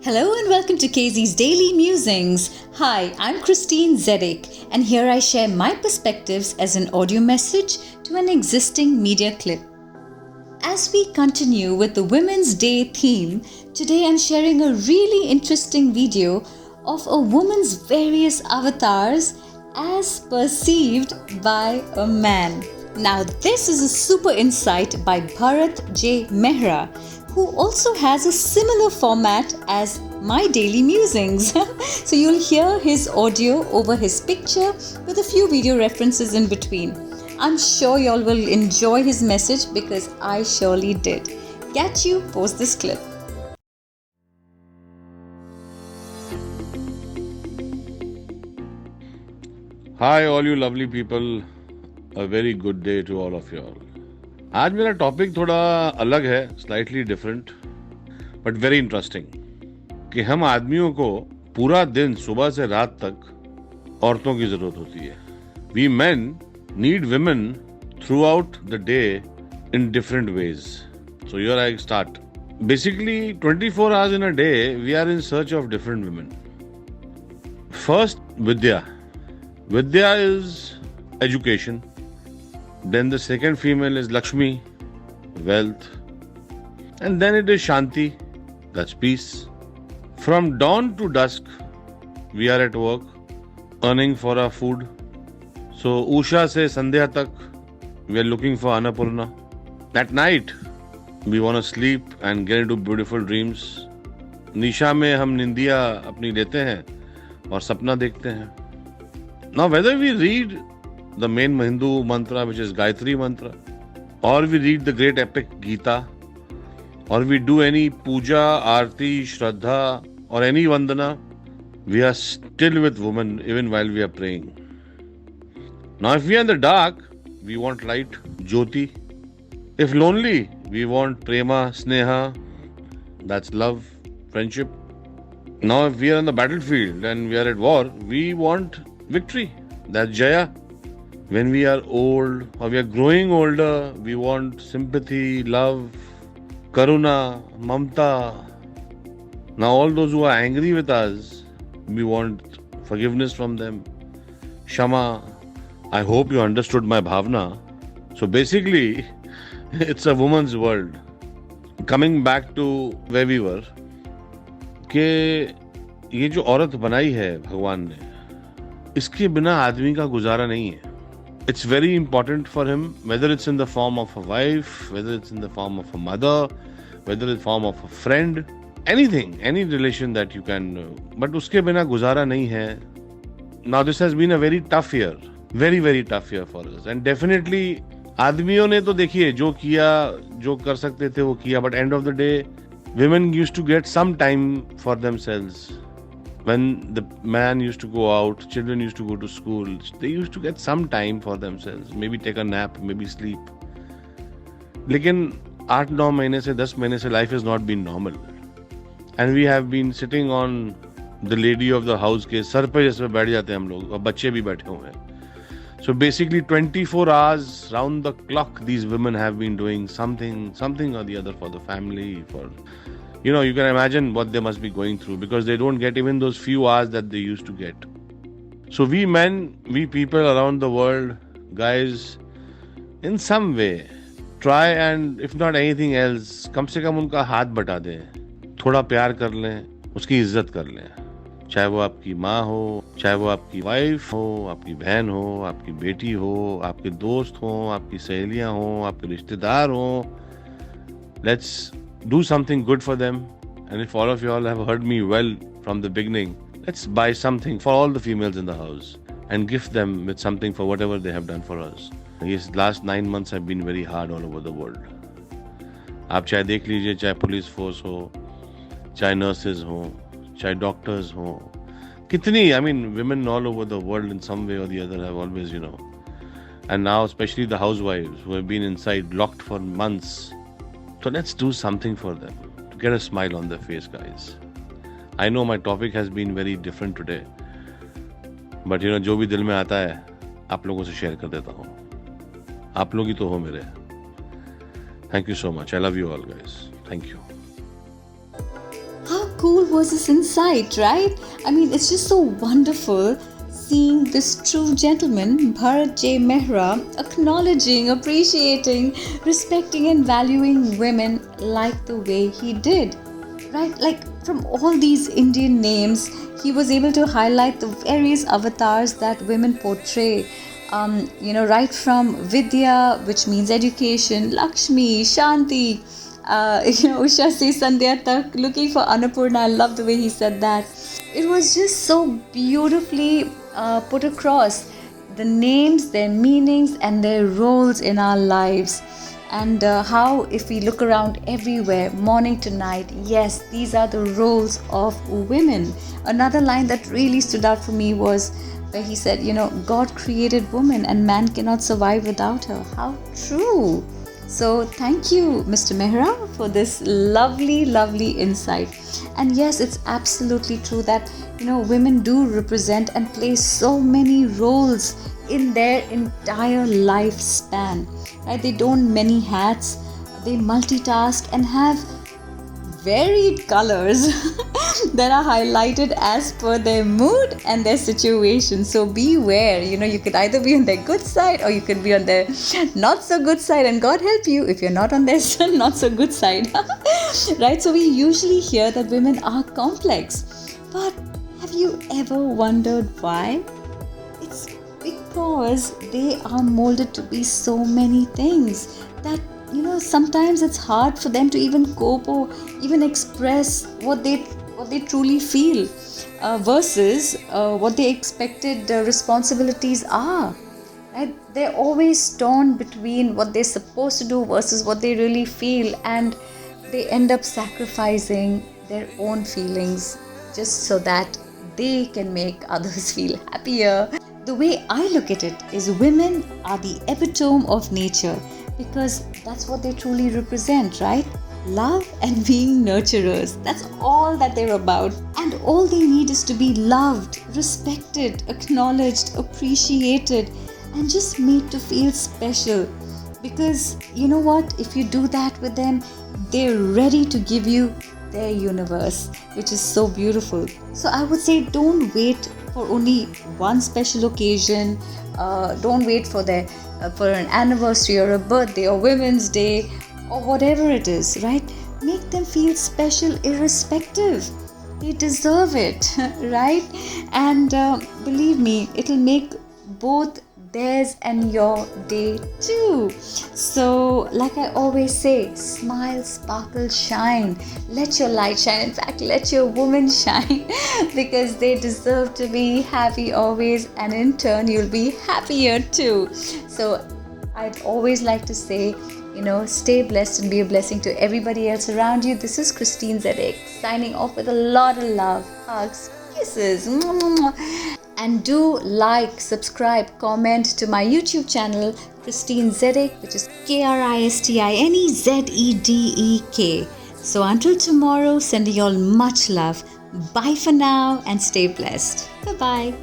Hello and welcome to KZ's Daily Musings. Hi, I'm Christine Zedek, and here I share my perspectives as an audio message to an existing media clip. As we continue with the Women's Day theme, today I'm sharing a really interesting video of a woman's various avatars as perceived by a man. Now, this is a super insight by Bharat J. Mehra, who also has a similar format as my daily musings. So you'll hear his audio over his picture with a few video references in between. I'm sure y'all will enjoy his message because I surely did. Catch you post this clip. Hi all you lovely people, a very good day to all of you all. आज मेरा topic थोड़ा अलग है, slightly different but very interesting कि हम आदमियों को पूरा दिन सुबह से रात तक औरतों की जरूरत होती है. We men need women throughout the day in different ways. So here I start. Basically 24 hours in a day we are in search of different women. First, Vidya. Vidya is education. Then the second female is Lakshmi, wealth. And then it is Shanti, that's peace. From dawn to dusk, we are at work, earning for our food. So Usha se Sandhya tak, we are looking for Annapurna. At night, we want to sleep and get into beautiful dreams. निशा में हम निंदिया अपनी लेते हैं और सपना देखते हैं. Now whether we read the main Hindu mantra, which is Gayatri mantra, or we read the great epic Gita, or we do any puja, aarti, shraddha, or any vandana, we are still with woman even while we are praying. Now if we are in the dark, we want light, jyoti. If lonely, we want prema, sneha, that's love, friendship. Now if we are on the battlefield and we are at war, we want victory, that's jaya. When we are old or we are growing older, we want sympathy, love, karuna, mamta. Now all those who are angry with us, we want forgiveness from them. Shama. I hope you understood my bhavna. So basically, it's a woman's world. Coming back to where we were, कि ये जो औरत बनाई है भगवान ने, इसके बिना आदमी का गुजारा नहीं है. It's very important for him, whether it's in the form of a wife, whether it's in the form of a mother, whether it's in the form of a friend, anything, any relation that you can. But उसके बिना गुजारा नहीं है. Now this has been a very tough year, very very tough year for us, and definitely आदमियों ने तो देखिए जो किया, जो कर सकते थे वो किया. But end of the day, women used to get some time for themselves. When the man used to go out, children used to go to school, they used to get some time for themselves. Maybe take a nap, maybe sleep. लेकिन 8-9 महीने से 10 महीने से life has not been normal. And we have been sitting on the lady of the house के sir पे जैसे बैठ जाते हैं हम लोग, और बच्चे भी बैठे हुए हैं. So basically 24 hours round the clock these women have been doing something or the other for the family, for... You know, you can imagine what they must be going through because they don't get even those few hours that they used to get. So we men, we people around the world, guys, in some way, try and if not anything else, कम से कम उनका हाथ बटा दें, थोड़ा प्यार कर लें, उसकी इज्जत कर लें. चाहे वो आपकी माँ हो, चाहे वो आपकी वाइफ हो, आपकी बहन हो, आपकी बेटी हो, आपके दोस्त हो, आपकी सहेलियाँ हो, आपके रिश्तेदार हो. Let's do something good for them. And if all of you all have heard me well from the beginning, let's buy something for all the females in the house and gift them with something for whatever they have done for us. These last 9 months have been very hard all over the world. आप चाहे देख लीजिए, चाहे police force हो, चाहे nurses हो, चाहे doctors हो, कितनी, I mean, women all over the world in some way or the other have always, you know. And now especially the housewives who have been inside locked for months. So let's do something for them to get a smile on their face, guys. I know my topic has been very different today, but you know, जो भी दिल में आता है आप लोगों से share कर देता हूँ. आप लोग ही तो हो मेरे. Thank you so much. I love you all, guys. Thank you. How cool was this insight, right? I mean, it's just so wonderful seeing this true gentleman, Bharat J. Mehra, acknowledging, appreciating, respecting, and valuing women like the way he did. Right? Like from all these Indian names, he was able to highlight the various avatars that women portray. Right from Vidya, which means education, Lakshmi, Shanti, Usha se Sandhya tak, looking for Annapurna. I love the way he said that. It was just so beautifully put across the names, their meanings, and their roles in our lives. And how, if we look around everywhere, morning to night, yes, these are the roles of women. Another line that really stood out for me was where he said, God created woman and man cannot survive without her. How true! So thank you, Mr. Mehra, for this lovely, lovely insight. And yes, it's absolutely true that, women do represent and play so many roles in their entire lifespan. Right? They don many hats, they multitask and have varied colors that are highlighted as per their mood and their situation. So beware, you could either be on their good side or you could be on their not so good side, and God help you if you're not on their not so good side. Right? So we usually hear that women are complex, but have you ever wondered why? It's because they are molded to be so many things that sometimes it's hard for them to even cope or even express what they truly feel versus what their expected responsibilities are. Right? They're always torn between what they're supposed to do versus what they really feel, and they end up sacrificing their own feelings just so that they can make others feel happier. The way I look at it is women are the epitome of nature, because that's what they truly represent, right? Love and being nurturers. That's all that they're about. And all they need is to be loved, respected, acknowledged, appreciated, and just made to feel special. Because you know what? If you do that with them, they're ready to give you their universe, which is so beautiful. So I would say don't wait for only one special occasion. Don't wait for for an anniversary or a birthday or Women's Day or whatever it is, right? Make them feel special irrespective. They deserve it, right? And believe me, it'll make both theirs and your day too. So like I always say, smile, sparkle, shine. Let your light shine. In fact, let your woman shine because they deserve to be happy always, and in turn you'll be happier too. So I'd always like to say, stay blessed and be a blessing to everybody else around you. This is Christine Zedek signing off with a lot of love, hugs, kisses. And do like, subscribe, comment to my YouTube channel, Christine Zedek, which is KRISTINEZEDEK. So until tomorrow, sending you all much love. Bye for now and stay blessed. Bye-bye.